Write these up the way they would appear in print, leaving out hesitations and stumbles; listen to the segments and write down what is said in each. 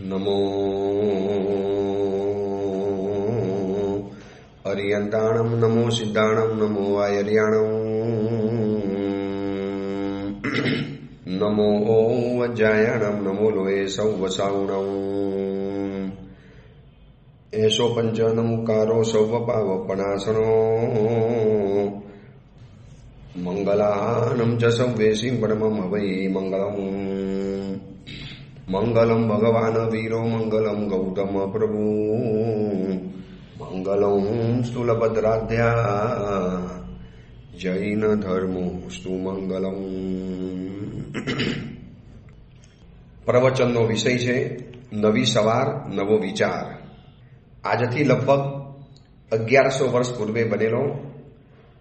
નમો અરિયંતાણમ નમો સિદ્ધાણમ નમો આયર્યાણમ નમો વજ્જાયણમ નમો લોએ સૌવસાવણમ એસો પંચનમુકારો સૌવપાવપણાસણો મંગલાનમ ચ સૌવેશી પરમમ વૈ મંગલમ મંગલમ ભગવાન વીરો મંગલમ ગૌતમ પ્રભુ મંગલમ સ્થૂલભદ્રાધ્યા જૈન ધર્મો સ્તુ મંગલમ. પ્રવચનનો વિષય છે નવી સવાર નવો વિચાર. આજથી લગભગ 1100 વર્ષ પૂર્વે બનેલો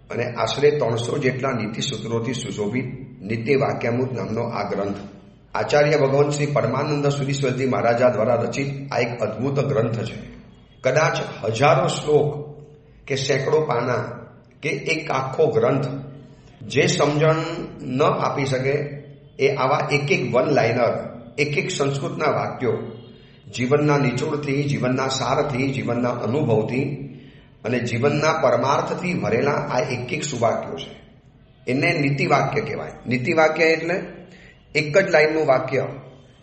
અને આશરે 300 જેટલા નીતિસૂત્રોથી સુશોભિત નિત્ય વાક્યામૃત નામનો આ ગ્રંથ આચાર્ય ભગવાન શ્રી પરમાનંદ સુરીશ્વરજી મહારાજા દ્વારા રચિત આ એક અદ્ભુત ગ્રંથ છે. કદાચ હજારો શ્લોક કે સેંકડો પાના કે એક આખો ગ્રંથ જે સમજણ ન આપી શકે એ આવા એક એક વન લાઇનર, એક એક સંસ્કૃતના વાક્યો જીવનના નિચોડથી, જીવનના સારથી, જીવનના અનુભવથી અને જીવનના પરમાર્થથી ભરેલા આ એક એક સુવાક્યો છે. એને નીતિવાક્ય કહેવાય. નીતિવાક્ય એટલે એક જ લાઈનનું વાક્ય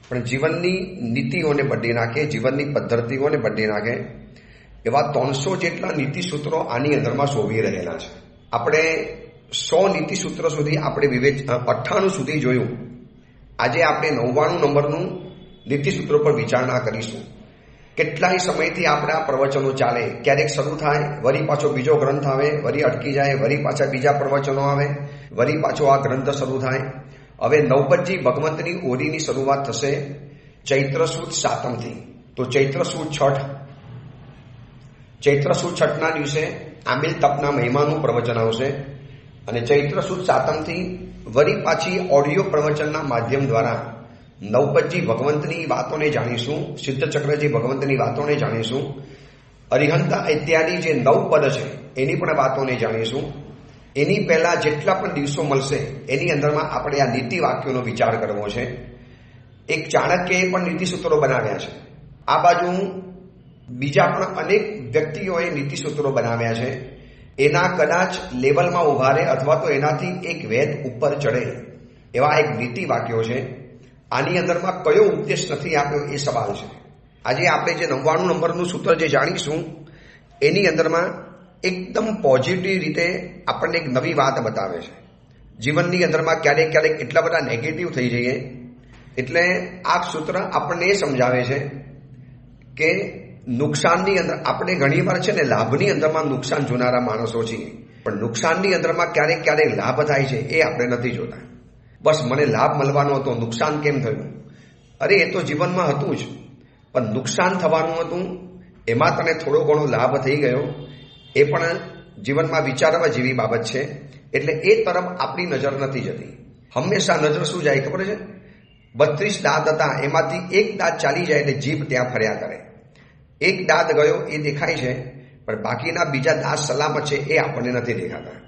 પણ જીવનની નીતિઓને બદલી નાખે, જીવનની પદ્ધતિઓને બદલી નાખે. એવા 300 જેટલા નીતિસૂત્રો આની અંદરમાં શોભી રહેલા છે. આપણે 100 નીતિસૂત્ર સુધી આપણે 98 સુધી જોયું. આજે આપણે 99 નંબરનું નીતિસૂત્રો પર વિચારણા કરીશું. કેટલાય સમયથી આપણે આ પ્રવચનો ચાલે, ક્યારેક શરૂ થાય, વળી પાછો બીજો ગ્રંથ આવે, વળી અટકી જાય, વળી પાછા બીજા પ્રવચનો આવે, વળી પાછો આ ગ્રંથ શરૂ થાય. હવે નવપતજી ભગવંતની ઓરીની શરૂઆત થશે ચૈત્ર સુદ સાતમથી. તો ચૈત્ર સુદ છઠના દિવસે આંબિલ તપના મહિમાનું પ્રવચન આવશે અને ચૈત્ર સુદ સાતમથી વળી પાછી ઓડિયો પ્રવચનના માધ્યમ દ્વારા નવપતજી ભગવંતની વાતોને જાણીશું, સિદ્ધચક્રજી ભગવંતની વાતોને જાણીશું, અરિહંતા ઇત્યાદિ જે 9 પદ છે એની પણ વાતોને જાણીશું. એની પહેલા જેટલા પણ દિવસો મળશે એની અંદરમાં આપણે આ નીતિ વાક્યોનો વિચાર કરવો છે. એક ચાણક્યએ પણ નીતિસૂત્રો બનાવ્યા છે. આ બાજુ બીજા પણ અનેક વ્યક્તિઓએ નીતિસૂત્રો બનાવ્યા છે. એના કદાચ લેવલમાં ઉભા રહે અથવા તો એનાથી એક વેદ ઉપર ચડે એવા એક નીતિ વાક્યો છે. આની અંદરમાં કયો ઉપદેશ નથી આપ્યો એ સવાલ છે. આજે આપણે જે 99 નંબરનું સૂત્ર જે જાણીશું એની અંદરમાં એકદમ પોઝિટિવ રીતે આપણને એક નવી વાત બતાવે છે. જીવનની અંદરમાં ક્યારેક ક્યારેક એટલા બધા નેગેટિવ થઈ જઈએ એટલે આ સૂત્ર આપણને એ સમજાવે છે કે નુકસાનની અંદર આપણે ઘણીવાર છે ને લાભની અંદરમાં નુકસાન જોનારા માણસો છીએ, પણ નુકસાનની અંદરમાં ક્યારેક ક્યારેક લાભ થાય છે એ આપણે નથી જોતા. બસ મને લાભ મળવાનો હતો, નુકસાન કેમ થયું? અરે એ તો જીવનમાં હતું જ, પણ નુકસાન થવાનું હતું એમાં તને થોડો ઘણો લાભ થઈ ગયો એ પણ જીવનમાં વિચારવા જેવી બાબત છે. એટલે એ તરફ આપણી નજર નથી જતી. હંમેશા નજર શું જાય ખબર છે? 32 દાંત હતા એમાંથી એક દાંત ચાલી જાય એટલે જીભ ત્યાં ફર્યા કરે. એક દાંત ગયો એ દેખાય છે પણ બાકીના બીજા દાંત સલામત છે એ આપણને નથી દેખાતા.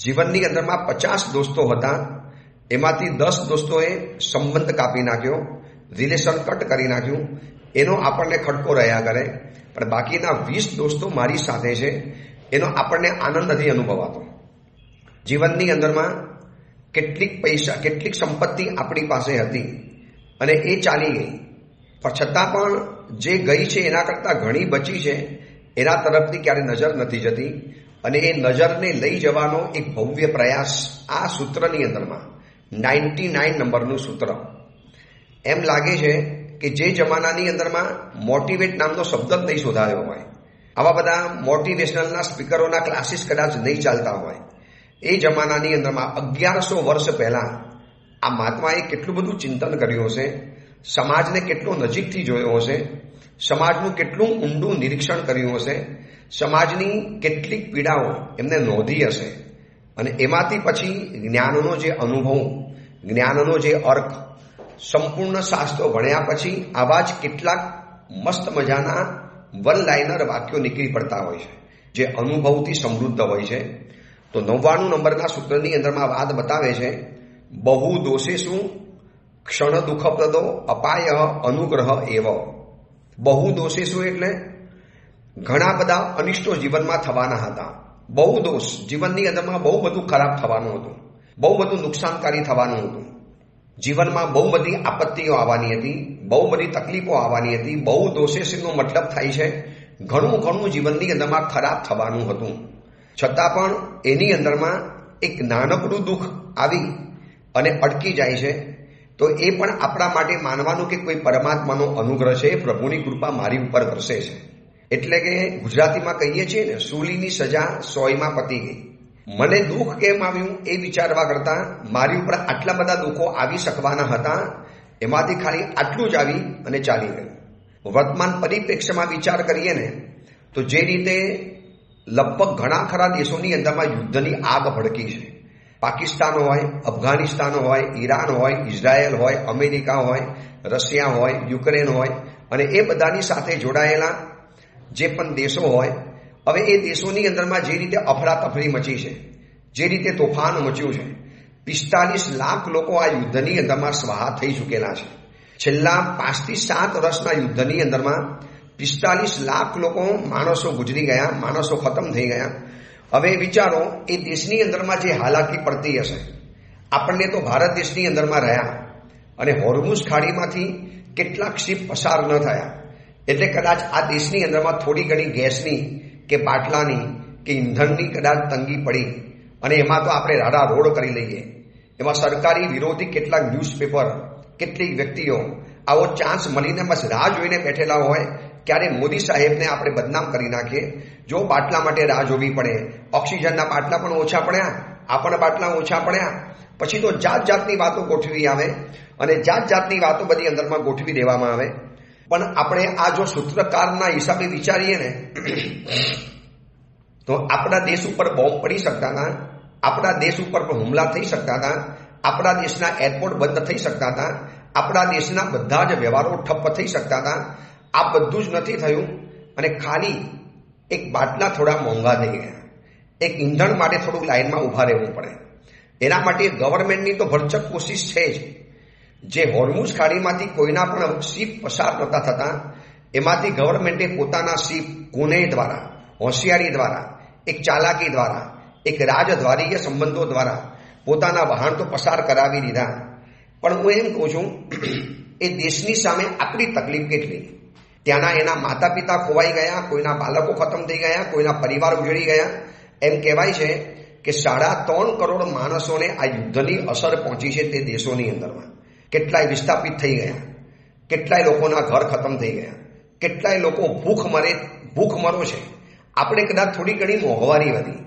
જીવનની અંદરમાં 50 દોસ્તો હતા, એમાંથી 10 દોસ્તોએ સંબંધ કાપી નાખ્યો, રિલેશન કટ કરી નાખ્યું, એનો આપણને ખટકો રહ્યા કરે. પણ બાકીના 20 દોસ્તો મારી સાથે છે એનો આપણને આનંદ નથી અનુભવાતો. જીવનની અંદરમાં કેટલીક પૈસા, કેટલીક સંપત્તિ આપણી પાસે હતી અને એ ચાલી ગઈ, પણ છતાં પણ જે ગઈ છે એના કરતાં ઘણી બચી છે એના તરફથી ક્યારે નજર નથી જતી. અને એ નજરને લઈ જવાનો એક ભવ્ય પ્રયાસ આ સૂત્રની અંદરમાં 99 નંબરનું સૂત્ર. એમ લાગે છે કે જે જમાનાની અંદરમાં મોટિવેટ નામનો શબ્દ જ નહીં શોધાયો હોય, આવા બધા મોટિવેશનલના સ્પીકરોના ક્લાસીસ કદાચ નહીં ચાલતા હોય, એ જમાનાની અંદરમાં 1100 વર્ષ પહેલાં આ મહાત્માએ કેટલું બધું ચિંતન કર્યું હશે, સમાજને કેટલો નજીકથી જોયો હશે, સમાજનું કેટલું ઊંડું નિરીક્ષણ કર્યું હશે, સમાજની કેટલીક પીડાઓ એમને નોંધી હશે અને એમાંથી પછી જ્ઞાનનો જે અનુભવ, જ્ઞાનનો જે અર્ક, સંપૂર્ણ શાસ્ત્રો ભણ્યા પછી આવા જ કેટલાક મસ્ત મજાના વન લાઇનર વાક્યો નીકળી પડતા હોય છે જે અનુભવથી સમૃદ્ધ હોય છે. તો 99 નંબરના સૂત્રની અંદરમાં વાત બતાવે છે, બહુ દોષેશું ક્ષણ દુઃખપ્રદો અપાય અનુગ્રહ એવ. બહુ દોષે શું એટલે ઘણા બધા અનિષ્ટો જીવનમાં થવાના હતા. બહુ દોષ જીવનની અંદરમાં બહુ બધું ખરાબ થવાનું હતું, બહુ બધું નુકસાનકારી થવાનું હતું. જીવનમાં બહુ બધી આપત્તિઓ આવવાની હતી, બહુ બધી તકલીફો આવવાની હતી. બહુ દોષેનો મતલબ થાય છે ઘણું જીવનની અંદરમાં ખરાબ થવાનું હતું. છતાં પણ એની અંદરમાં એક નાનકડું દુઃખ આવી અને અટકી જાય છે તો એ પણ આપણા માટે માનવાનું કે કોઈ પરમાત્માનો અનુગ્રહ છે, પ્રભુની કૃપા મારી ઉપર વરસે છે. એટલે કે ગુજરાતીમાં કહીએ છીએ ને, સૂલીની સજા 100માં પતી ગઈ. મને દુઃખ કેમ આવ્યું એ વિચારવા કરતા મારી ઉપર આટલા બધા દુઃખો આવી શકવાના હતા, એમાંથી ખાલી આટલું જ આવી અને ચાલી ગયું. વર્તમાન પરિપ્રેક્ષ્યમાં વિચાર કરીએ ને તો જે રીતે લગભગ ઘણા ખરા દેશોની અંદરમાં યુદ્ધની આગ ભડકી છે. પાકિસ્તાન હોય, અફઘાનિસ્તાન હોય, ઈરાન હોય, ઇઝરાયલ હોય, અમેરિકા હોય, રશિયા હોય, યુક્રેન હોય અને એ બધાની સાથે જોડાયેલા જે પણ દેશો હોય, હવે એ દેશોની અંદરમાં જે રીતે અફરાતફરી મચી છે, જે રીતે તોફાન મચ્યું છે, 45 લાખ લોકો આ યુદ્ધની અંદરમાં સ્વાહા થઈ ચૂકેલા છે. છેલ્લા 5 થી 7 વર્ષના યુદ્ધની અંદરમાં 45 લાખ લોકો માણસો ગુજરી ગયા, માણસો ખતમ થઈ ગયા. હવે વિચારો એ દેશની અંદરમાં જે હાલાકી પડતી હશે. આપણને તો ભારત દેશની અંદરમાં રહ્યા અને હોર્મુઝ ખાડીમાંથી કેટલાક શિપ પસાર ન થયા એટલે કદાચ આ દેશની અંદરમાં થોડી ઘણી ગેસની કે બાટલાની કે ઈંધણની કદાચ તંગી પડી અને એમાં તો આપણે રાડા રોડ કરી લઈએ. એમાં સરકારી વિરોધી કેટલાક ન્યૂઝપેપર, કેટલીક વ્યક્તિઓ આવો ચાન્સ મળીને બસ રાહ જોઈને બેઠેલા હોય ક્યારે મોદી સાહેબને આપણે બદનામ કરી નાખીએ. જો બાટલા માટે રાહ જોવી પડે, ઓક્સિજનના બાટલા પણ ઓછા પડ્યા, આપણા બાટલા ઓછા પડ્યા, પછી તો જાત જાતની વાતો ગોઠવી આવે અને જાત જાતની વાતો બધી અંદરમાં ગોઠવી દેવામાં આવે. પણ આપણે આ જો સૂત્રકારના હિસાબે વિચારીએ ને તો આપણા દેશ ઉપર બોમ્બ પડી શકતા હતા, આપણા દેશ ઉપર પણ હુમલા થઈ શકતા હતા, આપણા દેશના એરપોર્ટ બંધ થઈ શકતા હતા, આપણા દેશના બધા જ વ્યવહારો ઠપ્પ થઈ શકતા હતા. આ બધું જ નથી થયું અને ખાલી એક બાટલા થોડા મોંઘા થઈ ગયા, એક ઈંધણ માટે થોડું લાઈનમાં ઊભા રહેવું પડે. એના માટે ગવર્મેન્ટની તો ભરચક કોશિશ છે જ. જે હોર્મુઝ ખાડીમાંથી કોઈના પણ શિપ પસાર નહોતા થતા એમાંથી ગવર્મેન્ટે પોતાના શિપ કોને દ્વારા, હોશિયારી દ્વારા, એક ચાલાકી દ્વારા, એક રાજદ્વારીય સંબંધો દ્વારા પોતાના વાહન તો પસાર કરાવી દીધા. પણ હું એમ કહું છું એ દેશની સામે આપણી તકલીફ કેટલી. ત્યાંના એના માતા પિતા ખોવાઈ ગયા, કોઈના બાળકો ખતમ થઈ ગયા, કોઈના પરિવાર ઉજળી ગયા. એમ કહેવાય છે કે 3.5 કરોડ માણસોને આ યુદ્ધની અસર પહોંચી છે તે દેશોની અંદરમાં. કેટલાય વિસ્થાપિત થઈ ગયા, કેટલાય લોકોના ઘર ખતમ થઈ ગયા, કેટલાય લોકો ભૂખમરો છે. આપણે કદાચ થોડી ઘણી મોંઘવારી વધી,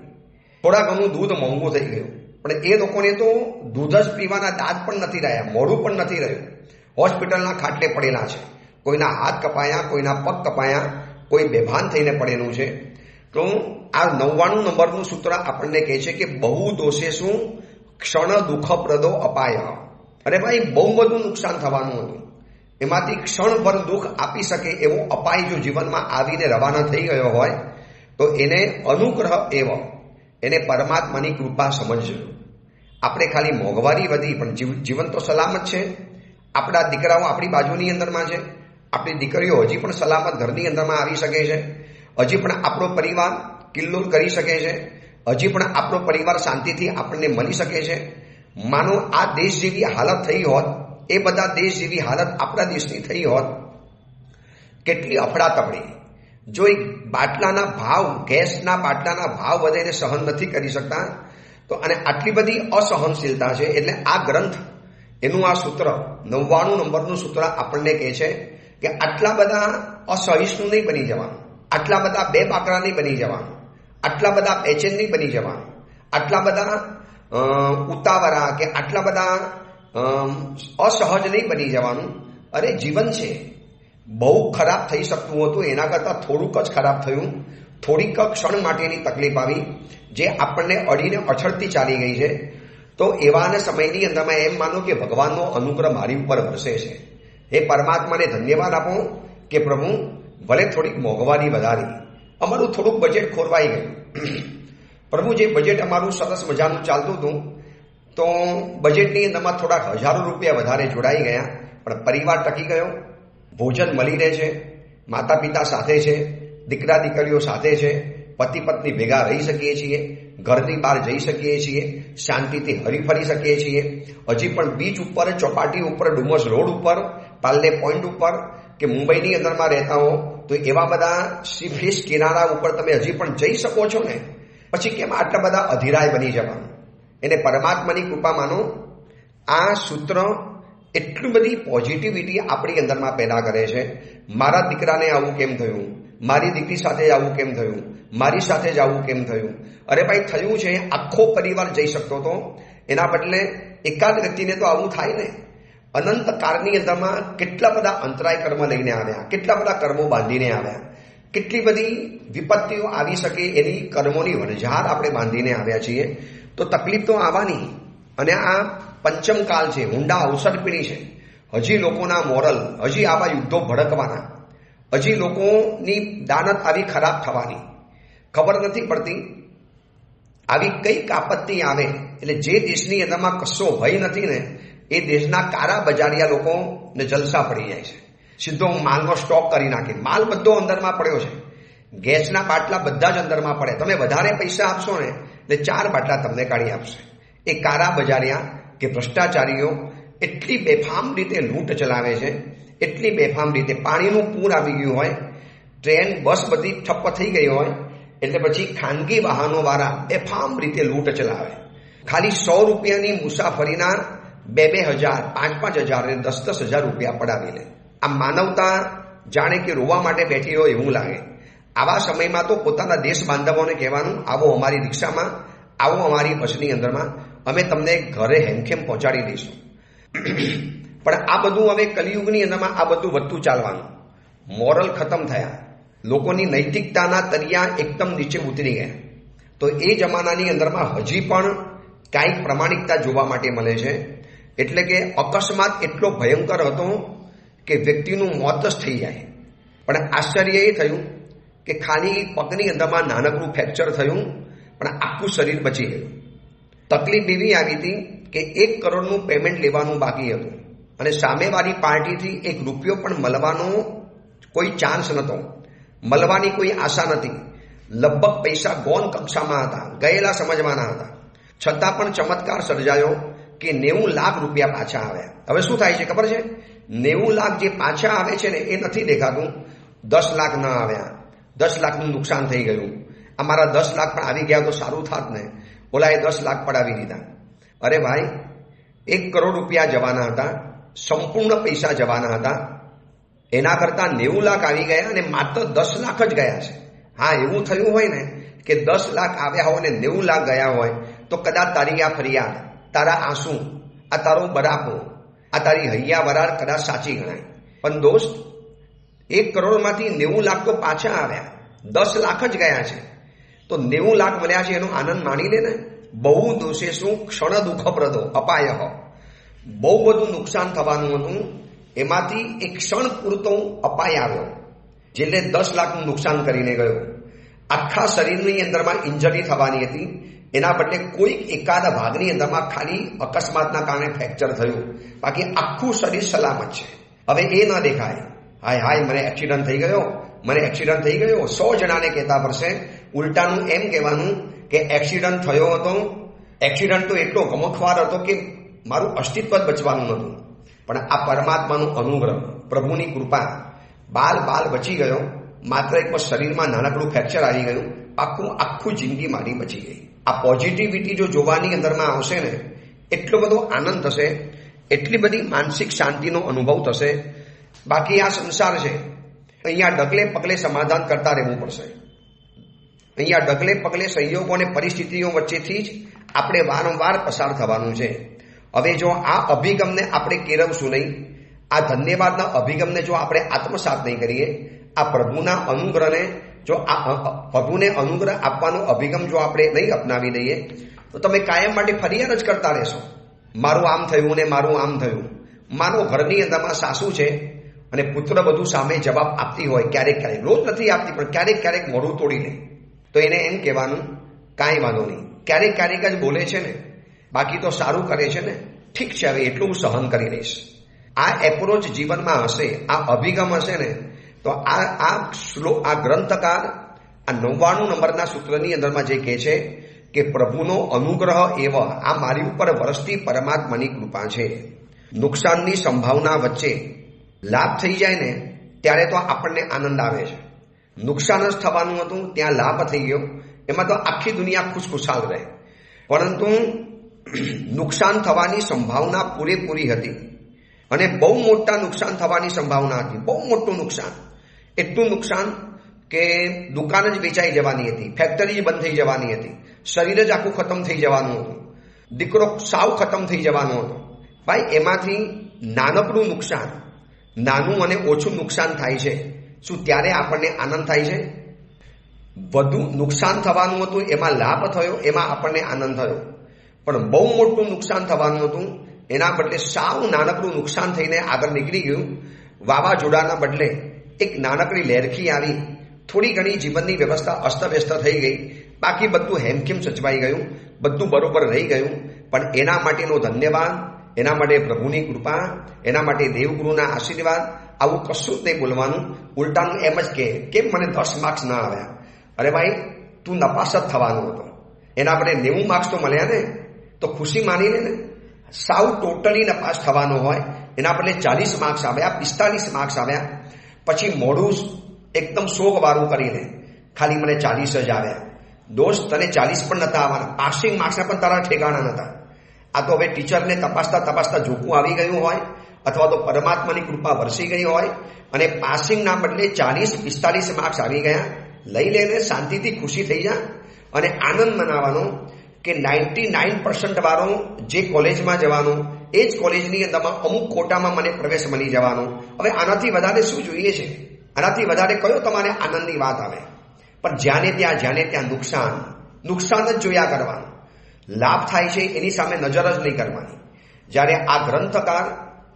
થોડા ઘણું દૂધ મોંઘું થઈ ગયું, પણ એ લોકોને તો દૂધ જ પીવાના દાંત પણ નથી રહ્યા, મોઢું પણ નથી રહ્યું. હોસ્પિટલના ખાટલે પડેલા છે, કોઈના હાથ કપાયા, કોઈના પગ કપાયા, કોઈ બેભાન થઈને પડેલું છે. તો આ 99 નંબરનું સૂત્ર આપણને કહે છે કે બહુ દોષે શું ક્ષણ દુઃખપ્રદો અપાય. અરે ભાઈ, બહુ બધું નુકસાન થવાનું હતું, એમાંથી ક્ષણભર દુઃખ આપી શકે એવો અપાય જો જીવનમાં આવીને રવાના થઈ ગયો હોય તો એને અનુગ્રહ એવો, એને પરમાત્માની કૃપા સમજજો. આપણે ખાલી મોંઘવારી વધી પણ જીવન તો સલામત છે. આપણા દીકરાઓ આપણી બાજુની અંદરમાં છે, આપણી દીકરીઓ હજી પણ સલામત ઘરની અંદરમાં આવી શકે છે, હજી પણ આપણો પરિવાર કિલ્લોલ કરી શકે છે, હજી પણ આપણો પરિવાર શાંતિથી આપણને મળી શકે છે. માનો આ દેશ જેવી હાલત થઈ હોત, એ બધા દેશ જેવી હાલત આપણા દેશની થઈ હોત, કેટલી અફડાતફડી. જો એક બાટલાના ભાવ, ગેસના બાટલાના ભાવ વધે એને સહન નથી કરી શકતા તો અને આટલી બધી અસહનશીલતા છે. એટલે આ ગ્રંથ એનું આ સૂત્ર 99 નંબરનું સૂત્ર આપણને કહે છે કે આટલા બધા અસહિષ્ણુ નહીં બની જવાનું, આટલા બધા બે બાકડા નહીં બની જવાનું, આટલા બધા બેચેન નહીં બની જવાનું, આટલા બધા ઉતાવળા કે આટલા બધા અસહજ નહીં બની જવાનું. અરે જીવન છે, બહુ ખરાબ થઈ શકતું હતું, એના કરતાં થોડુંક જ ખરાબ થયું. થોડીક ક્ષણ માટેની તકલીફ આવી જે આપણને અડીને અછડતી ચાલી ગઈ છે. તો એવાના સમયની અંદરમાં એમ માનો કે ભગવાનનો અનુગ્રહ મારી ઉપર વરસે છે. હે પરમાત્માને ધન્યવાદ આપો કે પ્રભુ ભલે થોડીક મોંઘવારી વધારી, અમારું થોડુંક બજેટ ખોરવાઈ ગયું. પ્રભુ જે બજેટ અમારું સરસ મજાનું ચાલતું હતું તો બજેટની અંદરમાં થોડાક હજારો રૂપિયા વધારે જોડાઈ ગયા, પણ પરિવાર ટકી ગયો, ભોજન મળી રહે છે, માતા પિતા સાથે છે, દીકરા દીકરીઓ સાથે છે, પતિ પત્ની ભેગા રહી શકીએ છીએ, ઘરની બહાર જઈ શકીએ છીએ, શાંતિથી હરીફરી શકીએ છીએ. હજી પણ બીચ ઉપર, ચોપાટી ઉપર, ડુમસ રોડ ઉપર, પાલ્લે પોઈન્ટ ઉપર કે મુંબઈની અંદરમાં રહેતા હો તો એવા બધા સી ફેસ કિનારા ઉપર તમે હજી પણ જઈ શકો છો ને, પછી કેમ આટલા બધા અધીરાય બની જવાનું? એને પરમાત્માની કૃપા માનો. આ સૂત્ર એટલી બધી પોઝિટિવિટી આપણી અંદરમાં પેદા કરે છે. મારા દીકરાને આવું કેમ થયું, મારી દીકરી સાથે આવું કેમ થયું, મારી સાથે જ આવું કેમ થયું? અરે ભાઈ, થયું છે, આખો પરિવાર જઈ શકતો હતો, એના બદલે એકાદ વ્યક્તિને તો આવું થાય ને. અનંત કાળની અંદરમાં કેટલા બધા અંતરાય કર્મ લઈને આવ્યા, કેટલા બધા કર્મો બાંધીને આવ્યા, કેટલી બધી વિપત્તિઓ આવી શકે એની કર્મોની વણઝાર આપણે બાંધીને આવ્યા છીએ. તો તકલીફ તો આવવાની. અને આ પંચમ કાળ છે, ઊંડા અવસરપીણી છે. હજી લોકોના મોરલ, હજી આવા યુદ્ધો ભડકવાના, હજી લોકોની દાનત આવી ખરાબ થવાની. ખબર નથી પડતી આવી કઈક આપત્તિ આવે એટલે જે દેશની અંદરમાં કશો ભય નથી ને એ દેશના કારા બજારિયા લોકોને જલસા પડી જાય છે. સીધો માલનો સ્ટોક કરી નાખે. માલ બધો અંદરમાં પડ્યો છે, ગેસના બાટલા બધા જ અંદરમાં પડે. તમે વધારે પૈસા આપશો ને એટલે 4 બાટલા તમને કાઢી આપશે. એ કારા બજારિયા કે ભ્રષ્ટાચારીઓ એટલી બેફામ રીતે લૂંટ ચલાવે છે, એટલી બેફામ રીતે. પાણીનું પૂર આવી ગયું હોય, ટ્રેન બસ બધી ઠપ્પ થઈ ગઈ હોય એટલે પછી ખાનગી વાહનોવાળા બેફામ રીતે લૂંટ ચલાવે. ખાલી 100 રૂપિયાની મુસાફરીના 2,000, 5,000 અને 10,000 રૂપિયા પડાવી લે. આ માનવતા જાણે કે રોવા માટે બેઠી હોય એવું લાગે. આવા સમયમાં તો પોતાના દેશ બાંધવોને કહેવાનું, આવો અમારી રિક્ષામાં, આવો અમારી બસની અંદરમાં, અમે તમને ઘરે હેમખેમ પહોંચાડી દઈશું. પણ આ બધું હવે કલિયુગની અંદરમાં આ બધું વધતું ચાલવાનું. મોરલ ખતમ થયા, લોકોની નૈતિકતાના તરિયા એકદમ નીચે ઉતરી ગયા. તો એ જમાનાની અંદરમાં હજી પણ કાંઈક પ્રમાણિકતા જોવા માટે મળે છે. એટલે કે અકસ્માત એટલો ભયંકર હતો કે વ્યક્તિનું મોત જ થઈ જાય. પણ આશ્ચર્ય એ થયું કે ખાલી પગની અંદરમાં નાનકડું ફ્રેક્ચર થયું પણ આખું શરીર બચી ગયું. તકલીફ એવી આવી હતી કે 1 કરોડનું પેમેન્ટ લેવાનું બાકી હતું અને સામેવાળી પાર્ટીથી 1 રૂપિયો પણ મળવાનો કોઈ ચાન્સ નહોતો, મળવાની કોઈ આશા નથી. લગભગ પૈસા ગૌણ કક્ષામાં હતા, ગયેલા સમજવાના હતા. છતાં પણ ચમત્કાર સર્જાયો કે 90 લાખ રૂપિયા પાછા આવ્યા. હવે શું થાય છે ખબર છે? 90 લાખ જે પાછા આવે છે ને એ નથી દેખાતું. 10 લાખ ન આવ્યા, 10 લાખનું નુકસાન થઈ ગયું. અમારા 10 લાખ પણ આવી ગયા તો સારું થાત ને. ઓલાએ 10 લાખ પડાવી દીધા. અરે ભાઈ, 1 કરોડ રૂપિયા જવાના હતા, સંપૂર્ણ પૈસા જવાના હતા. એના કરતા 90 લાખ આવી ગયા અને માત્ર 10 લાખ જ ગયા છે. હા, એવું થયું હોય ને કે 10 લાખ આવ્યા હોય ને 90 લાખ ગયા હોય તો કદાચ તારી આ ફરિયાદ, તારા આંસુ, આ તારો બરાપો, આ તારી હૈયા વરાળ કદાચ સાચી ગણાય. પણ દોસ્ત, 1 કરોડમાંથી 90 લાખ તો પાછા આવ્યા, 10 લાખ જ ગયા છે. તો 90 લાખ મળ્યા છે એનો આનંદ માણી લે ને. બહુ દોષે શું ક્ષણ દુઃખપ્રદો અપાય. બહુ બધું નુકસાન થવાનું હતું, એમાંથી એક ક્ષણ પૂરતો અપાય આવ્યો, જેટલે 10 લાખનું નુકસાન કરીને ગયો. આખા શરીરની અંદરમાં ઇન્જરી થવાની હતી, એના બદલે કોઈ એકાદ ભાગની અંદરમાં ખાલી અકસ્માતના કારણે ફ્રેક્ચર થયું, બાકી આખું શરીર સલામત છે. હવે એ ન દેખાય, હાય હાય મને એક્સિડન્ટ થઈ ગયો, મને એક્સિડન્ટ થઈ ગયો. 100 જણાને કહેતા પડશે. ઉલટાનું એમ કહેવાનું કે એક્સિડન્ટ થયો હતો, એક્સિડન્ટ તો એટલો ગમખવાર હતો કે મારું અસ્તિત્વ જ બચવાનું નહોતું. પણ આ પરમાત્માનું અનુગ્રહ, પ્રભુની કૃપા, બાલ બચી ગયો. માત્ર એક શરીરમાં નાનકડું ફ્રેક્ચર આવી ગયું, આખું જિંદગી મારી બચી ગઈ. આ પોઝિટિવિટી જો જોવાની અંદરમાં આવશે ને, એટલો બધો આનંદ થશે, એટલી બધી માનસિક શાંતિનો અનુભવ થશે. બાકી આ સંસાર છે, અહીંયા ડગલે પગલે સમાધાન કરતા રહેવું પડશે. અહીંયા ડગલે પગલે સંયોગો અને પરિસ્થિતિઓ વચ્ચેથી જ આપણે વારંવાર પસાર થવાનું છે. હવે જો આ અભિગમને આપણે કેળવશું નહીં, આ ધન્યવાદના અભિગમને જો આપણે આત્મસાત નહીં કરીએ, આ પ્રભુના અનુગ્રહને જો પ્રભુને અનુગ્રહ આપવાનો અભિગમ જો આપણે નહીં અપનાવી દઈએ તો તમે કાયમ માટે ફરિયાદ જ કરતા રહેશો. મારું આમ થયું ને મારું આમ થયું. માનો ઘરની અંદરમાં સાસુ છે અને પુત્ર બધું સામે જવાબ આપતી હોય, ક્યારેક રોજ નથી આપતી પણ ક્યારેક મોઢું તોડી લે, તો એને એમ કહેવાનું કાંઈ વાંધો નહીં, ક્યારેક જ બોલે છે ને, બાકી તો સારું કરે છે ને, ઠીક છે હવે એટલું હું સહન કરી લઈશ. આ એપ્રોચ જીવનમાં હશે, આ અભિગમ હશે ને, તો આ ગ્રંથકાર આ 99 નંબરના સૂત્રની અંદરમાં જે કહે છે કે પ્રભુનો અનુગ્રહ એવો આ મારી ઉપર વરસતી પરમાત્માની કૃપા છે. નુકસાનની સંભાવના વચ્ચે લાભ થઈ જાય ને ત્યારે તો આપણને આનંદ આવે છે. નુકસાન જ થવાનું હતું, ત્યાં લાભ થઈ ગયો, એમાં તો આખી દુનિયા ખુશખુશાલ રહે. પરંતુ નુકસાન થવાની સંભાવના પૂરેપૂરી હતી અને બહુ મોટા નુકસાન થવાની સંભાવના હતી. બહુ મોટું નુકસાન, એટલું નુકસાન કે દુકાન જ વેચાઈ જવાની હતી, ફેક્ટરી જ બંધ થઈ જવાની હતી, શરીર જ આખું ખતમ થઈ જવાનું હતું, દીકરો સાવ ખતમ થઈ જવાનો હતો. ભાઈ એમાંથી નાનકડું નુકસાન, નાનું અને ઓછું નુકસાન થાય છે, શું ત્યારે આપણને આનંદ થાય છે? વધુ નુકસાન થવાનું હતું એમાં લાભ થયો, એમાં આપણને આનંદ થયો. પણ બહુ મોટું નુકસાન થવાનું હતું એના બદલે સાવ નાનકડું નુકસાન થઈને આગળ નીકળી ગયું. વાવાઝોડાના બદલે એક નાનકડી લહેરખી આવી, થોડી ઘણી જીવનની વ્યવસ્થા અસ્તવ્યસ્ત થઈ ગઈ, બાકી બધું હેમખેમ સચવાઈ ગયું, બધું બરોબર રહી ગયું. પણ એના માટેનો ધન્યવાદ, એના માટે પ્રભુની કૃપા, એના માટે દેવગુરુના આશીર્વાદ, આવું કશું જ નહીં બોલવાનું. ઉલટાનું એમ જ કે કેમ મને 10 માર્ક્સ ના આવ્યા? અરે ભાઈ, તું નપાસ જ થવાનું હતો, એના બદલે 90 માર્ક્સ તો મળ્યા ને, તો ખુશી માની લે ને. સાવ ટોટલી નપાસ થવાનો હોય એના બદલે 40 માર્ક્સ આવ્યા, 45 માર્ક્સ આવ્યા, પછી મોડું એકદમ શોકવાળું કરીને ખાલી મને 40 જ આવ્યા. દોસ્ત, તને 40 પણ નતા આવવાના, પાસિંગ માર્ક્સના પણ તારા ઠેકાણા નતા. આ તો હવે ટીચરને તપાસતા જોખું આવી ગયું હોય અથવા તો પરમાત્માની કૃપા વરસી ગઈ હોય અને પાસિંગના બદલે 40-45 માર્ક્સ આવી ગયા. લઈ લેને, શાંતિથી ખુશી થઈ જા અને આનંદ મનાવવાનો કે 99% વાળો જે કોલેજમાં જવાનો એ જ કોલેજની અંદરમાં અમુક કોટામાં મને પ્રવેશ મળી જવાનો. હવે આનાથી વધારે શું જોઈએ છે? આનાથી વધારે કયો તમારે આનંદની વાત આવે? પણ જ્યાંને ત્યાં નુકસાન જ જોયા કરવાનું. લાભ થાય છે એની સામે નજર જ નહીં કરવાની. જ્યારે આ ગ્રંથકાર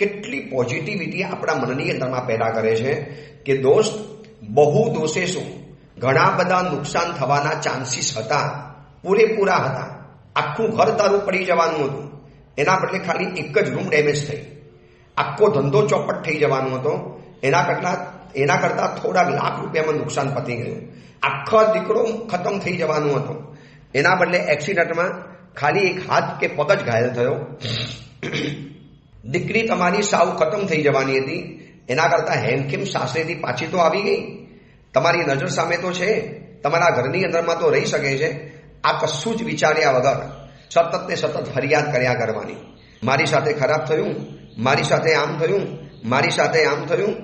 કેટલી પોઝિટિવિટી આપણા મનની અંદરમાં પેદા કરે છે કે દોસ્ત, બહુ દોષે શું, ઘણા બધા નુકસાન થવાના ચાન્સીસ હતા, પૂરેપૂરા હતા. આખું ઘર તારું પડી જવાનું હતું, એના બદલે ખાલી એક જ રૂમ ડેમેજ થઈ. આખો ધંધો ચોપટ થઈ જવાનો હતો, એના કરતા થોડા લાખ રૂપિયામાં નુકસાન પતી ગયું. આખો દીકરો ખતમ થઈ જવાનો હતો, એના બદલે એક્સિડન્ટમાં ખાલી એક હાથ કે પગ જ ઘાયલ થયો. દીકરી તમારી સાવ ખતમ થઈ જવાની હતી, એના કરતા હેમખેમ સાસરેથી પાછી તો આવી ગઈ. તમારી નજર સામે તો છે, તમારા ઘરની અંદરમાં તો રહી શકે છે. આ કશું જ વિચાર્યા વગર સતત ફરિયાદ કર્યા કરવાની. મારી સાથે ખરાબ થયું, મારી સાથે આમ થયું, મારી સાથે આમ થયું.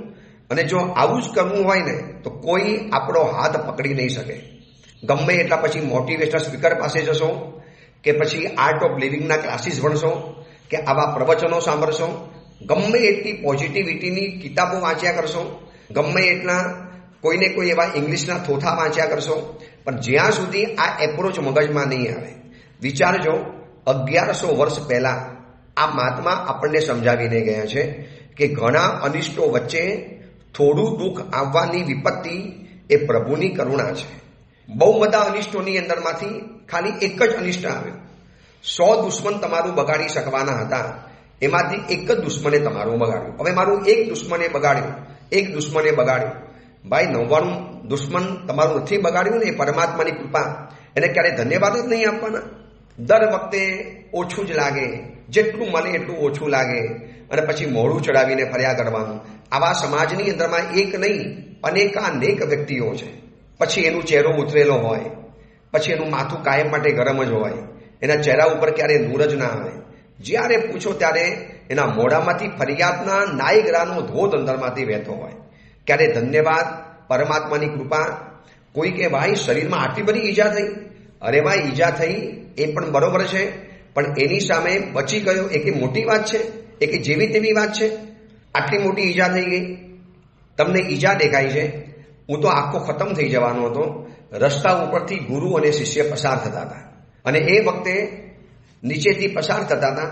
અને જો આવું જ કરવું હોય ને તો કોઈ આપણો હાથ પકડી નહીં શકે. ગમે એટલા પછી મોટિવેશનલ સ્પીકર પાસે જશો કે પછી આર્ટ ઓફ લિવિંગના ક્લાસીસ ભણશો કે આવા પ્રવચનો સાંભળશો, ગમે એટલી પોઝિટિવિટીની કિતાબો વાંચ્યા કરશો, ગમે એટલા કોઈને કોઈ એવા ઇંગ્લિશના થોથા વાંચ્યા કરશો, પણ જ્યાં સુધી આ એપ્રોચ મગજમાં નહીં આવે. વિચારજો, 1100 વર્ષ પહેલા આ મહાત્મા આપણને સમજાવીને ગયા છે કે ઘણા અનિષ્ટો વચ્ચે થોડું દુઃખ આવવાની વિપત્તિ એ પ્રભુની કરુણા છે. બહુ બધા અનિષ્ટોની અંદરમાંથી ખાલી એક જ અનિષ્ટ આવ્યો. 100 દુશ્મન તમારું બગાડી શકવાના હતા, એમાંથી એક જ દુશ્મને તમારું બગાડ્યું. હવે મારું એક દુશ્મને બગાડ્યું. ભાઈ, 99 દુશ્મન તમારું નથી બગાડ્યું ને, એ પરમાત્માની કૃપા, એને ક્યારે ધન્યવાદ જ નહીં આપવાના? દર વખતે ઓછું જ લાગે, જેટલું મળે એટલું ઓછું લાગે અને પછી મોઢું ચડાવીને ફર્યા કરવાનું. આવા સમાજની અંદરમાં એક નહીં અનેક વ્યક્તિઓ છે. પછી એનો ચહેરો ઉતરેલો હોય, પછી એનું માથું કાયમ માટે ગરમ જ હોય, એના ચહેરા ઉપર ક્યારે નૂર જ ના આવે. જ્યારે પૂછો ત્યારે એના મોઢામાંથી ફરિયાદના નાયગરાનો ધોધ અંદરમાંથી વહેતો હોય. ક્યારે ધન્યવાદ, પરમાત્માની કૃપા. કોઈ કે ભાઈ શરીરમાં આટલી બધી ઈજા થઈ. અરે ભાઈ, ઈજા થઈ એ પણ બરોબર છે, પણ એની સામે બચી ગયો એ કે મોટી વાત છે, એ કે જેવી તેવી વાત છે. આટલી મોટી ઈજા થઈ ગઈ, તમને ઈજા દેખાય છે. હું તો આખો ખતમ થઈ જવાનો હતો. રસ્તા ઉપરથી ગુરુ અને શિષ્ય પસાર થતા હતા અને એ વખતે નીચેથી પસાર થતા હતા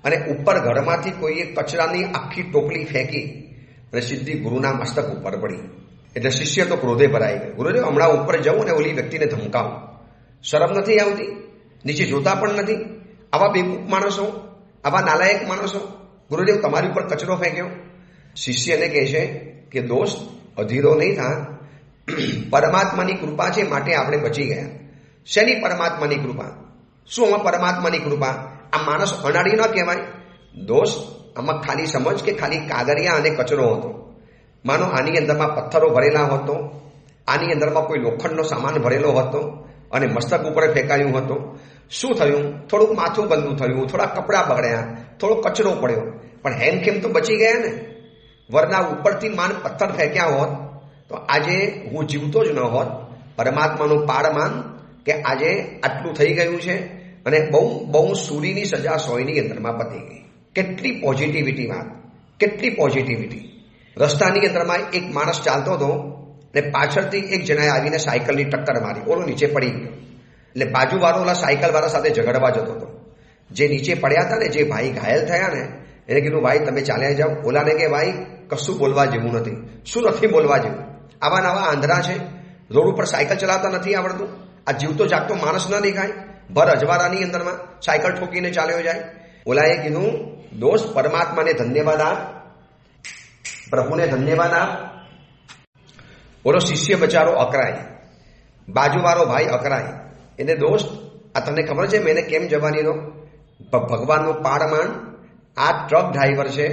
અને ઉપર ઘરમાંથી કોઈએ કચરાની આખી ટોપલી ફેંકી અને સીધી ગુરુના મસ્તક ઉપર પડી. એટલે શિષ્ય તો ક્રોધે ભરાઈ ગયો. ગુરુદેવ, હમણાં ઉપર જવું અને ઓલી વ્યક્તિને ધમકાવું. શરમ નથી આવતી? નીચે જોતા પણ નથી? આવા બેવકૂફ માણસો, આવા નાલાયક માણસો. ગુરુદેવ, તમારી ઉપર કચરો ફેંક્યો. શિષ્યને કહે છે કે દોસ્ત, અધીરો નહીં થા. પરમાત્માની કૃપા છે માટે આપણે બચી ગયા. શેની પરમાત્માની કૃપા? શું આમાં પરમાત્માની કૃપા? આ માણસ અનાડી ન કહેવાય. દોસ્ત, આમાં ખાલી સમજ કે ખાલી કાગરિયા અને કચરો હતો. માનો આની અંદરમાં પથ્થરો ભરેલા હતો, આની અંદરમાં કોઈ લોખંડનો સામાન ભરેલો હતો અને મસ્તક ઉપર ફેંકાયું હતો. શું થયું? થોડુંક માથું ગંદુ થયું, થોડા કપડાં બગડ્યા, થોડો કચરો પડ્યો, પણ હેમખેમ તો બચી ગયા ને. વરના ઉપરથી માન પથ્થર ફેંક્યા હોત તો આજે હું જીવતો જ ન હોત. પરમાત્માનું પાડ માન કે આજે આટલું થઈ ગયું છે અને બહુ બહુ સૂરીની સજા સોયની અંદરમાં પતી ગઈ. કેટલી પોઝિટિવિટી વાત, કેટલી પોઝિટિવિટી. રસ્તાની અંદરમાં એક માણસ ચાલતો હતો અને પાછળથી એક જણાએ આવીને સાયકલની ટક્કર મારી. ઓલો નીચે પડી ગયો. એટલે બાજુવાળો ઓલા સાયકલવાળા સાથે ઝઘડવા જતો હતો. જે નીચે પડ્યા હતા ને, જે ભાઈ ઘાયલ થયા ને, એને કીધું ભાઈ તમે ચાલ્યા જાઓ. ઓલાને કે ભાઈ કશું બોલવા જેવું નથી. શું નથી બોલવા જેવું? આવા નવા આંધળા છે, રોડ ઉપર સાયકલ ચલાવતા નથી આવડતું. આ જીવતો જાગતો માણસ ન દેખાય? ભર અજવાળાની અંદરમાં સાયકલ ઠોકીને ચાલ્યો જાય. ઓલાએ કીધું દોસ્ત પરમાત્માને ધન્યવાદ આપ, પ્રભુને ધન્યવાદ આપ. ઓલો શિષ્ય બચારો અકરાય, બાજુવાળો ભાઈ અકરાય. એને દોસ્ત આ તને ખબર છે મેં કેમ જવાની દો? ભગવાનનો પાડ માન. આ ટ્રક ડ્રાઈવર છે,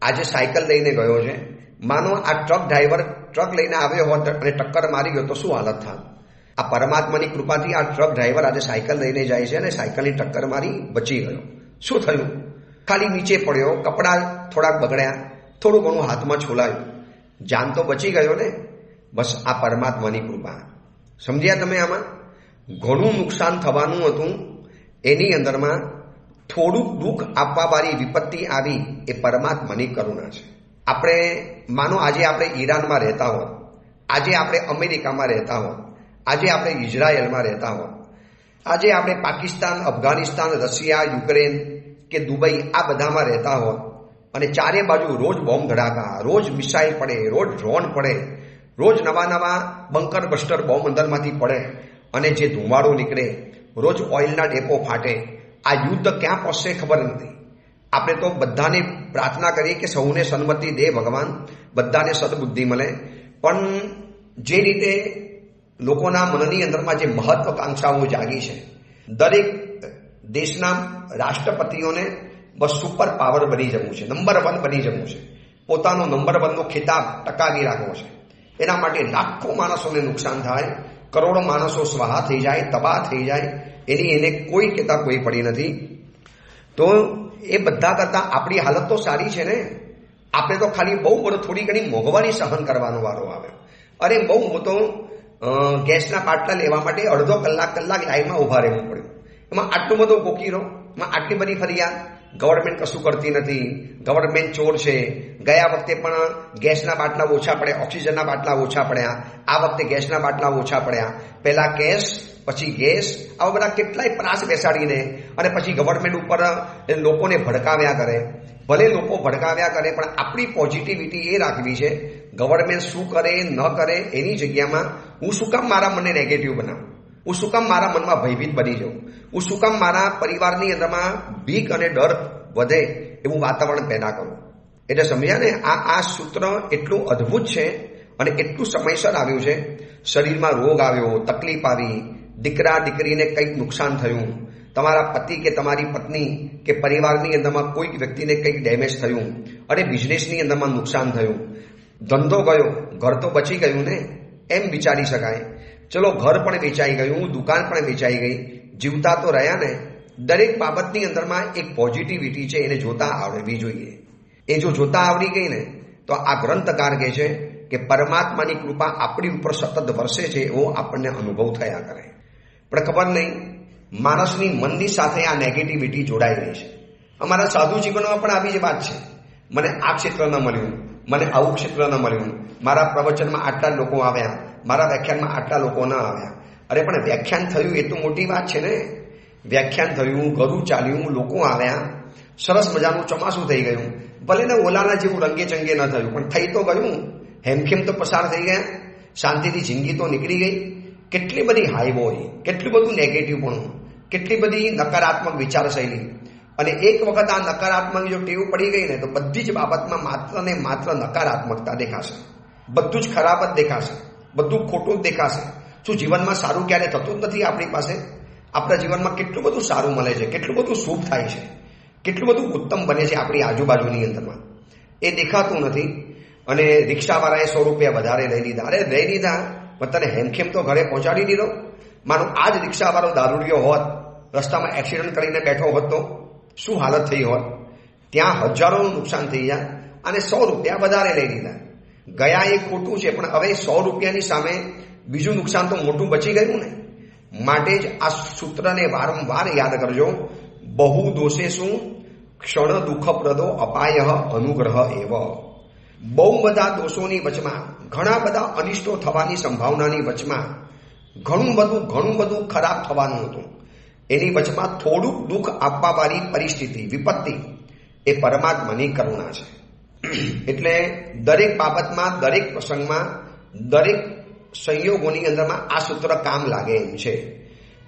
આજે સાયકલ લઈને ગયો છે. માનો આ ટ્રક ડ્રાઈવર ટ્રક લઈને આવ્યો હોત અને ટક્કર મારી ગયો તો શું હાલત થાય? આ પરમાત્માની કૃપાથી આ ટ્રક ડ્રાઈવર આજે સાયકલ લઈને જાય છે અને સાયકલની ટક્કર મારી બચી ગયો. શું થયું? ખાલી નીચે પડ્યો, કપડાં થોડાક બગડ્યા, થોડું ઘણું હાથમાં છોલાયું, જાન તો બચી ગયો ને. બસ આ પરમાત્માની કૃપા. સમજ્યા તમે? આમાં ઘણું નુકસાન થવાનું હતું, એની અંદરમાં થોડુંક દુઃખ આપવાવાળી વિપત્તિ આવી. એ પરમાત્માની કરુણા છે. આપણે માનો આજે આપણે ઈરાનમાં રહેતા હોત, આજે આપણે અમેરિકામાં રહેતા હોત, આજે આપણે ઇઝરાયલમાં રહેતા હોત, આજે આપણે પાકિસ્તાન, અફઘાનિસ્તાન, રશિયા, યુક્રેન કે દુબઈ આ બધામાં રહેતા હોત અને ચારે બાજુ રોજ બોમ્બ ધડાકા, રોજ મિસાઇલ પડે, રોજ ડ્રોન પડે, રોજ નવા નવા બંકર બસ્ટર બોમ્બ અંદરમાંથી પડે અને જે ધુમાડો નીકળે, રોજ ઓઇલના ડેપો ફાટે. આ યુદ્ધ ક્યાં પહોંચશે ખબર નથી. આપણે તો બધાને પ્રાર્થના કરીએ કે સૌને સન્મતિ દે ભગવાન, બધાને સદબુદ્ધિ મળે. પણ જે રીતે લોકોના મનની અંદરમાં જે મહત્વકાંક્ષાઓ જાગી છે, દરેક દેશના રાષ્ટ્રપતિઓને બસ સુપર પાવર બની જવું છે, નંબર 1 બની જવું છે, પોતાનો નંબર 1નો ખિતાબ ટકાવી રાખવો છે. એના માટે લાખો માણસોને નુકસાન થાય, કરોડો માણસો સ્વાહા થઈ જાય, તબાહ થઈ જાય, એની એને કોઈ કહેતા કોઈ પડી નથી. તો એ બધા કરતાં આપણી હાલત તો સારી છે ને. આપણે તો ખાલી બહુ બધું થોડી ઘણી મોંઘવારી સહન કરવાનો વારો આવે. અરે બહુ હું તો ગેસના બાટલા લેવા માટે અડધો કલાક લાઈનમાં ઊભા રહેવું પડ્યું. એમાં આટલું બધું કોકીરો, એમાં આટલી બધી ફરિયાદ. ગવર્મેન્ટ કશું કરતી નથી, ગવર્મેન્ટ ચોર છે. ગયા વખતે પણ ગેસના બાટલા ઓછા પડ્યા, ઓક્સિજનના બાટલા ઓછા પડ્યા. આ વખતે ગેસના બાટલા ઓછા પડ્યા. પહેલા કેસ, પછી ગેસ, આવા બધા કેટલાય પ્રાસ બેસાડીને અને પછી ગવર્મેન્ટ ઉપર લોકોને ભડકાવ્યા કરે. ભલે લોકો ભડકાવ્યા કરે, પણ આપણી પોઝિટિવિટી એ રાખવી છે ગવર્મેન્ટ શું કરે ન કરે એની જગ્યામાં હું શું કામ મારા મનને નેગેટિવ બનાવું? હું શું કામ મારા મનમાં ભયભીત બની જાઉં? હું શું કામ મારા પરિવારની અંદરમાં બીક અને ડર વધે એવું વાતાવરણ પેદા કરું? એટલે સમજ્યા ને? આ સૂત્ર એટલું અદ્ભુત છે અને એટલું સમયસર આવ્યું છે. શરીરમાં રોગ આવ્યો, તકલીફ આવી, દીકરા દીકરીને કંઈક નુકસાન થયું, તમારા પતિ કે તમારી પત્ની કે પરિવારની અંદરમાં કોઈક વ્યક્તિને કંઈક ડેમેજ થયું, અને બિઝનેસની અંદરમાં નુકસાન થયું, ધંધો ગયો, ઘર તો બચી ગયું ને એમ વિચારી શકાય. ચલો ઘર પણ વેચાઈ ગયું, દુકાન પણ વેચાઈ ગઈ, જીવતા તો રહ્યા ને. દરેક બાબતની અંદરમાં એક પોઝિટિવિટી છે, એને જોતા આવડવી જોઈએ. એ જો જોતા આવડી ગઈ ને તો આ ગ્રંથકાર કહે છે કે પરમાત્માની કૃપા આપણી ઉપર સતત વરસે છે એવો આપણને અનુભવ થયા કરે. પણ ખબર નહીં માણસની મનની સાથે આ નેગેટિવિટી જોડાઈ રહી છે. અમારા સાધુ જીવનમાં પણ આવી જ વાત છે. મને આ ક્ષેત્ર ન મળ્યું, મને આવું ક્ષેત્ર ન મળ્યું, મારા પ્રવચનમાં આટલા લોકો આવ્યા, મારા વ્યાખ્યાનમાં આટલા લોકો ન આવ્યા. અરે પણ વ્યાખ્યાન થયું એ તો મોટી વાત છે ને. વ્યાખ્યાન થયું, ઘરું ચાલ્યું, લોકો આવ્યા, સરસ મજાનું ચોમાસું થઈ ગયું. ભલે ને ઓલાના જેવું રંગે ચંગે ન થયું, પણ થઈ તો ગયું. હેમખેમ તો પસાર થઈ ગયા, શાંતિથી જિંદગી તો નીકળી ગઈ. કેટલી બધી હાઈવો હોય, કેટલું બધું નેગેટિવ પણ, કેટલી બધી નકારાત્મક વિચારશૈલી. અને એક વખત આ નકારાત્મક જો ટેવ પડી ગઈ ને તો બધી જ બાબતમાં માત્ર ને માત્ર નકારાત્મકતા દેખાશે. બધું જ ખરાબ જ દેખાશે, બધું ખોટું જ દેખાશે. શું જીવનમાં સારું ક્યારે થતું જ નથી આપણી પાસે? આપણા જીવનમાં કેટલું બધું સારું મળે છે, કેટલું બધું શુભ થાય છે, કેટલું બધું ઉત્તમ બને છે આપણી આજુબાજુની અંદરમાં, એ દેખાતું નથી. અને રિક્ષાવાળાએ 100 રૂપિયા વધારે લઈ લીધા. અરે લઈ લીધા, પણ તને હેમખેમ તો ઘરે પહોંચાડી દીધો. માનો આ જ રિક્ષાવાળો દારૂડિયો હોત, રસ્તામાં એક્સિડન્ટ કરીને બેઠો હોત તો શું હાલત થઈ હોત? ત્યાં હજારોનું નુકસાન થઈ જાય અને 100 રૂપિયા વધારે લઈ લીધા. ગયા એ ખોટું છે, પણ હવે 100 રૂપિયાની સામે બીજું નુકસાન તો મોટું બચી ગયું ને. માટે જ આ સૂત્રને વારંવાર યાદ કરજો. બહુ દોષે શું ક્ષણ દુઃખપ્રદો અપાય અનુગ્રહ એવ. બહુ બધા દોષોની વચમાં, ઘણા બધા અનિષ્ટો થવાની સંભાવનાની વચમાં ઘણું બધું ખરાબ થવાનું હતું. એની વચમાં થોડુંક દુઃખ આપવાવાળી પરિસ્થિતિ, વિપત્તિ એ પરમાત્માની કરુણા છે. એટલે દરેક બાબતમાં, દરેક પ્રસંગમાં, દરેક સંયોગોની અંદરમાં આ સૂત્ર કામ લાગે એમ છે.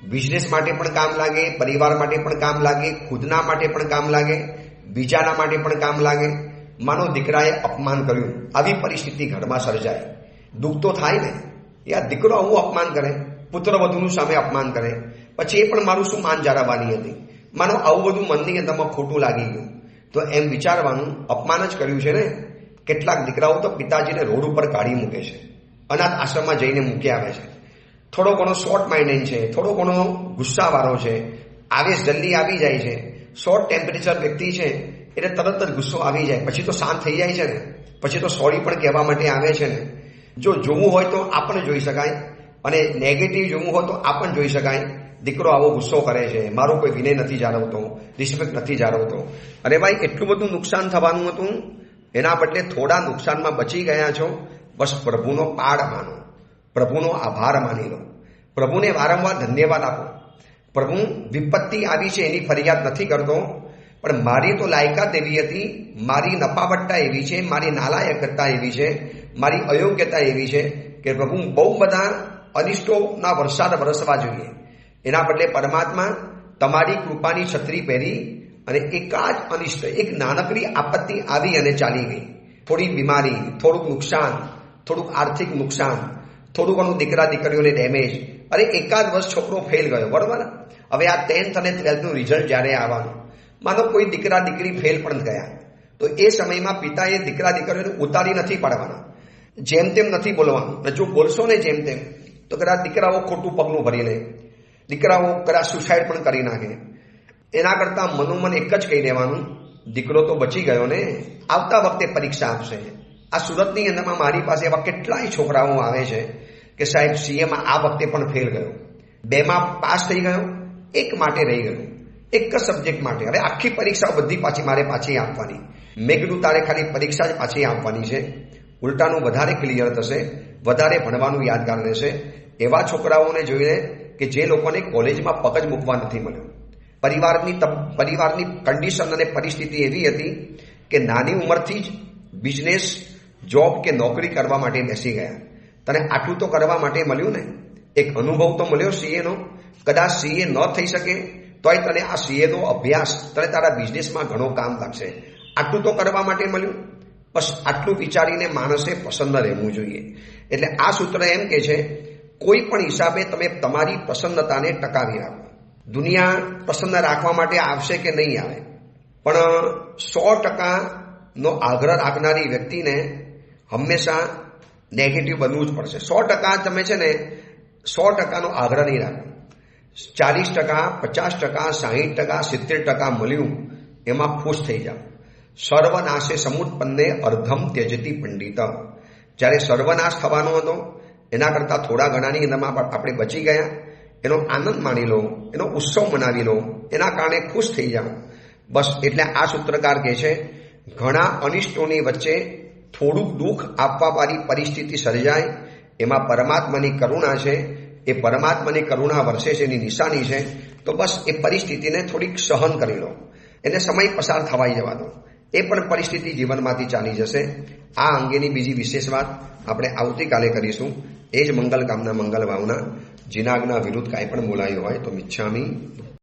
બિઝનેસ માટે પણ કામ લાગે, પરિવાર માટે પણ કામ લાગે, ખુદના માટે પણ કામ લાગે, બીજાના માટે પણ કામ લાગે. માનો દીકરાએ અપમાન કર્યું, આવી પરિસ્થિતિ ઘરમાં સર્જાય, દુઃખ તો થાય ને. યાર દીકરો આવું અપમાન કરે, પુત્ર વધુનું સામે અપમાન કરે, પછી એ પણ મારું શું માન જાળવવાની હતી. માનો આવું બધું મનની અંદરમાં ખોટું લાગી ગયું તો એમ વિચારવાનું અપમાન જ કર્યું છે ને. કેટલાક દીકરાઓ તો પિતાજીને રોડ ઉપર કાઢી મૂકે છે, અનાથ આશ્રમમાં જઈને મૂકી આવે છે. થોડો ઘણો શોર્ટ માઇન્ડેડ છે, થોડો ઘણો ગુસ્સાવાળો છે, આવેશ જલ્દી આવી જાય છે, શોર્ટ ટેમ્પરેચર વ્યક્તિ છે, એટલે તરત જ ગુસ્સો આવી જાય, પછી તો શાંત થઈ જાય છે ને, પછી તો સોરી પણ કહેવા માટે આવે છે ને. જો જોવું હોય તો આ પણ જોઈ શકાય, અને નેગેટિવ જોવું હોય તો આ પણ જોઈ શકાય. દીકરો આવો ગુસ્સો કરે છે, મારો કોઈ વિનય નથી જાળવતો, રિસ્પેક્ટ નથી જાળવતો. અરે ભાઈ, એટલું બધું નુકસાન થવાનું હતું, એના બદલે થોડા નુકસાનમાં બચી ગયા છો. બસ પ્રભુનો પાડ માનો, પ્રભુનો આભાર માની લો, પ્રભુને વારંવાર ધન્યવાદ આપો. પ્રભુ વિપત્તિ આવી છે એની ફરિયાદ નથી કરતો, પણ મારી તો લાયકાત એવી હતી, મારી નપાવટતા એવી છે, મારી નાલાયકતા એવી છે, મારી અયોગ્યતા એવી છે કે પ્રભુ બહુ બધા અનિષ્ટોના વરસાદ વરસવા જોઈએ. એના બદલે પરમાત્મા તમારી કૃપાની છત્રી પહેરી અને એકાદ અનિષ્ટ, એક નાનકડી આપત્તિ આવી અને ચાલી ગઈ. થોડી બીમારી, થોડુંક નુકસાન, થોડુંક આર્થિક નુકસાન, થોડું ઘણું દીકરા દીકરીઓને ડેમેજ. અરે એકાદ વર્ષ છોકરો ફેલ ગયો, બરોબર. હવે આ 10th અને 12thનું રિઝલ્ટ જ્યારે આવવાનું, માનો કોઈ દીકરા દીકરી ફેલ પણ ગયા, તો એ સમયમાં પિતાએ દીકરા દીકરીઓને ઉતારી નથી પાડવાના, જેમ તેમ નથી બોલવાનું. અને જો બોલશો ને જેમ તેમ તો કદાચ દીકરાઓ ખોટું પગલું ભરી લે, દીકરાઓ કદાચ સુસાઇડ પણ કરી નાખે. એના કરતાં મનોમન એક જ કહી દેવાનું, દીકરો તો બચી ગયો ને, આવતા વખતે પરીક્ષા આપશે. આ સુરતની અંદરમાં મારી પાસે એવા કેટલાય છોકરાઓ આવે છે કે સાહેબ સીએમાં આ વખતે પણ ફેલ ગયો, 2માં પાસ થઈ ગયો, 1 માટે રહી ગયો, એક જ સબ્જેક્ટ માટે. હવે આખી પરીક્ષાઓ બધી મારે પાછી આપવાની. મેં કીધું તારે ખાલી પરીક્ષા જ પાછી આપવાની છે, ઉલટાનું વધારે ક્લિયર થશે, વધારે ભણવાનું યાદગાર રહેશે. એવા છોકરાઓને જોઈને કે જે લોકોને કોલેજમાં પગ જ મૂકવા નથી મળ્યો. પરિવારની કન્ડિશન અને પરિસ્થિતિ એવી હતી કે નાની ઉંમરથી જ બિઝનેસ, જોબ કે નોકરી કરવા માટે બેસી ગયા. તને આટલું તો કરવા માટે મળ્યું ને, એક અનુભવ તો મળ્યો સીએનો. કદાચ સીએ ન થઈ શકે તોય તને આ સીએનો અભ્યાસ તને તારા બિઝનેસમાં ઘણો કામ લાગશે. આટલું તો કરવા માટે મળ્યું. બસ આટલું વિચારીને માણસે પ્રસન્ન રહેવું જોઈએ. એટલે આ સૂત્ર એમ કે છે, કોઈ પણ હિસાબે તમે તમારી પ્રસન્નતાને ટકાવી રાખો. દુનિયા પ્રસન્ન રાખવા માટે આવશે કે નહીં આવે, પણ 100%નો આગ્રહ રાખનારી વ્યક્તિને હંમેશા નેગેટિવ બનવું જ પડશે. 100% તમે છે ને 100%નો આગ્રહ નહીં રાખો. 40%, 50%, 60%, 70% મળ્યું એમાં ખુશ થઈ જાઓ. સર્વનાશે સમુત્પન્ને અર્ધમ ત્યજતી પંડિત. જ્યારે સર્વનાશ થવાનો હતો એના કરતાં થોડા ઘણાની અંદરમાં આપણે બચી ગયા, એનો આનંદ માણી લો, એનો ઉત્સવ મનાવી લો, એના કારણે ખુશ થઈ જાઓ. બસ એટલે આ સૂત્રકાર કહે છે, ઘણા અનિષ્ટોની વચ્ચે થોડુંક દુઃખ આપવાવાળી પરિસ્થિતિ સર્જાય, એમાં પરમાત્માની કરુણા છે. એ પરમાત્માની કરુણા વરસે છે, એની નિશાની છે. તો બસ એ પરિસ્થિતિને થોડીક સહન કરી લો, એને સમય પસાર થવાઈ જવા દો, એ પણ પરિસ્થિતિ જીવનમાંથી ચાલી જશે. આ અંગેની બીજી વિશેષ વાત આપણે આવતીકાલે કરીશું. એ જ મંગલ કામના મંગલ ભાવના. જીનાગના વિરુદ્ધ કાંઈ પણ બોલાયું હોય તો મિચ્છામી.